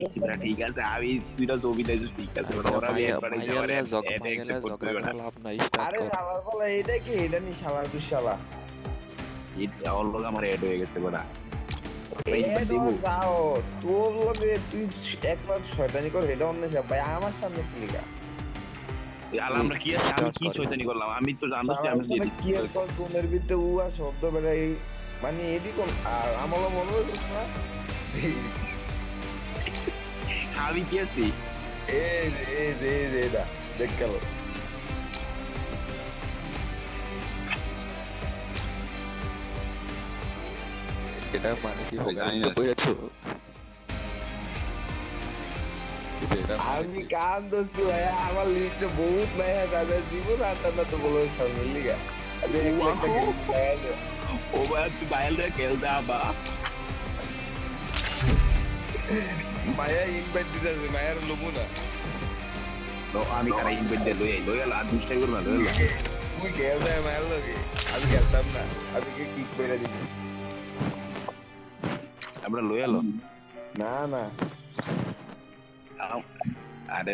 ঠিক আছে আমি দুইটা ছবি দিয়েছিস ঠিক আছে আচ্ছা ওরা আমি একবার এসে আমার এড মাইয়ালে অ্যাকসেপ্ট করছে ঝগড়া ওটা করে লাভ নাই, স্টার্ট আরে কর। শালার বলা এটা কি এটা নি শালার দুঃশালা ওর লোক আমার এড হয়ে গেছে ওটা ওটা ইনভাইট এড দিব যাও তোর লগে তুই একলা শয়তানি কর এটা অন্য সব ভাই আমার সামনে কি লিগা আর আমরা কি আছে আমি স্টার্ট কি কর। শয়তানি করলাম আমি তো জানোস শালা আমি দিয়ে ওখানে দিছি কি এর কর কোনের ভিতরে উয়া শব্দ বেড়াই মানে এডি কোন আমলো মনে হইছিস না আমি কি আছি এই এটা দেখ গেল এটা মানে কি হবে জানি আমি না তো বইয়াছো কিন্তু এটা মানে আমি কি? কান দোস্তি ভাই আমার লিস্টে বহুত মায়া যাবে জীবন আর না তো বলো সামনে লিগা আমি এক লাখ টাকা মায়া ও ভাই তুই বাইরে দিয়ে খেলতে আবা মায়া ইনভাইট দিতেছে মায়ার লোবো না তো আমি কারা ইনভাইট দিয়ে লই এলো আর দুষ্টাই করব না লই এলো তুই খেলতে মায়ার লগে আমি খেলতাম না আমি কি কিক করে দিবি আমরা লই এলো না আরে